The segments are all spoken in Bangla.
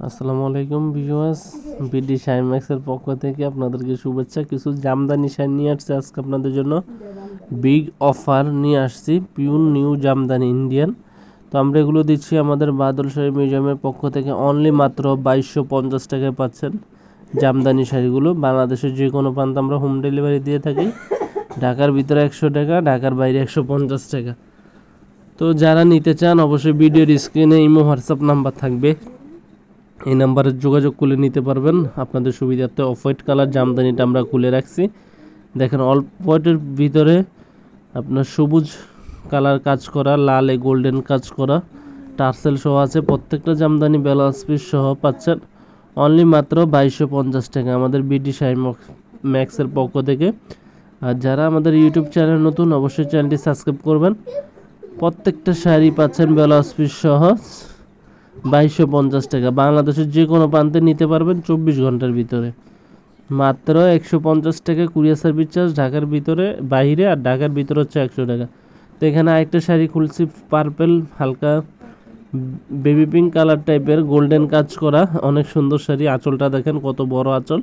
আসসালামু আলাইকুম ভিউয়ার্স, বিডি শাইন ম্যাক্সের পক্ষ থেকে আপনাদেরকে শুভেচ্ছা। কিছু জামদানি শাইন নিয়ে আসছে আজকে আপনাদের জন্য বিগ অফার নিয়ে আসছি, পিওর নিউ জামদানি ইন্ডিয়ান। তো আমরা এগুলো দিচ্ছি আমাদের বাদল শাড়ি মিউজিয়ামের পক্ষ থেকে অনলি মাত্র 2250 টাকায় পাচ্ছেন জামদানি শাড়িগুলো। বাংলাদেশের যে কোনো প্রান্তে আমরা হোম ডেলিভারি দিয়ে থাকি। ঢাকার ভিতরে 100 টাকা, ঢাকার বাইরে 150 টাকা। তো যারা নিতে চান অবশ্যই ভিডিওর স্ক্রিনে ইমো হোয়াটসঅ্যাপ নাম্বার থাকবে, এই নাম্বারে যোগাযোগ করে নিতে পারবেন। আপনাদের সুবিধার্থে অফ হোয়াইট কালার জামদানিটা আমরা খুলে রাখছি। দেখেন অল্প হোয়াইটের ভিতরে আপনার সবুজ কালার কাজ করা, লালে গোল্ডেন কাজ করা, টার্সেল সহ আছে। প্রত্যেকটা জামদানি ব্লাউজ পিস সহ পাচ্ছেন অনলি মাত্র 2250 টাকা আমাদের বিডি শাইন ম্যাক্সের পক্ষ থেকে। আর যারা আমাদের ইউটিউব চ্যানেল নতুন অবশ্যই চ্যানেলটি সাবস্ক্রাইব করবেন। প্রত্যেকটা শাড়ি পাচ্ছেন ব্লাউজ পিস সহ 2250 টাকা। বাংলাদেশের যে কোনো প্রান্তে নিতে পারবেন 24 ঘন্টার ভিতরে। মাত্র 150 টাকা কুরিয়ার সার্ভিস চার্জ ঢাকার ভিতরে বাইরে, আর ঢাকার ভিতরে হচ্ছে 100 টাকা। তো এখানে আরেকটা শাড়ি খুলছি, পার্পেল হালকা বেবি পিঙ্ক কালার টাইপের গোল্ডেন কাজ করা, অনেক সুন্দর শাড়ি। আঁচলটা দেখেন কত বড় আঁচল।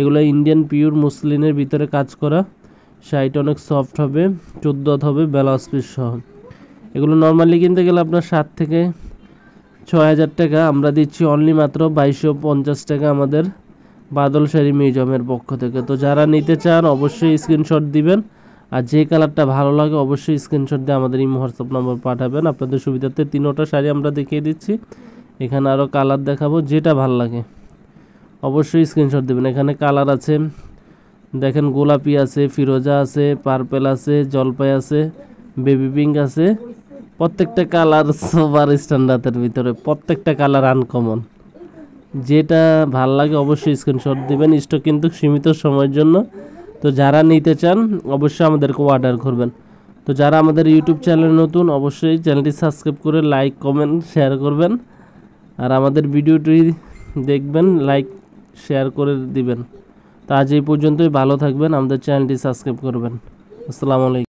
এগুলো ইন্ডিয়ান পিওর মুসলিনের ভিতরে কাজ করা। শাড়িটা অনেক সফট হবে, 14 হবে ব্লাউজ পিস সহ। এগুলো নর্মালি কিনতে গেলে আপনার 7 থেকে 6000 টাকা, আমরা দিচ্ছি অনলি মাত্র 2250 টাকা আমাদের বাদল শাড়ি মিউজিয়ামের পক্ষ থেকে। তো যারা নিতে চান অবশ্যই স্ক্রিনশট দিবেন, আর যে কালারটা ভালো লাগে অবশ্যই স্ক্রিনশট দিয়ে আমাদের এই হোয়াটসঅ্যাপ নম্বর পাঠাবেন। আপনাদের সুবিধার্থে 3টা শাড়ি আমরা দেখিয়ে দিচ্ছি, এখানে আরও কালার দেখাবো, যেটা ভালো লাগে অবশ্যই স্ক্রিনশট দেবেন। এখানে কালার আছে দেখেন, গোলাপি আছে, ফিরোজা আছে, পার্পেল আছে, জলপাই আছে, বেবি পিঙ্ক আছে। প্রত্যেকটা কালার সুপার স্ট্যান্ডার্ডের ভিতরে, প্রত্যেকটা কালার আনকমন। যেটা ভাল লাগে অবশ্যই স্ক্রিনশট দিবেন। স্টক কিন্তু সীমিত সময়ের জন্য। তো যারা নিতে চান অবশ্যই আমাদেরকে অর্ডার করবেন। তো যারা আমাদের ইউটিউব চ্যানেল নতুন অবশ্যই চ্যানেলটি সাবস্ক্রাইব করে লাইক কমেন্ট শেয়ার করবেন, আর আমাদের ভিডিওটি দেখবেন, লাইক শেয়ার করে দিবেন। তো আজ এই পর্যন্তই, ভালো থাকবেন, আমাদের চ্যানেলটি সাবস্ক্রাইব করবেন। আসসালামু আলাইকুম।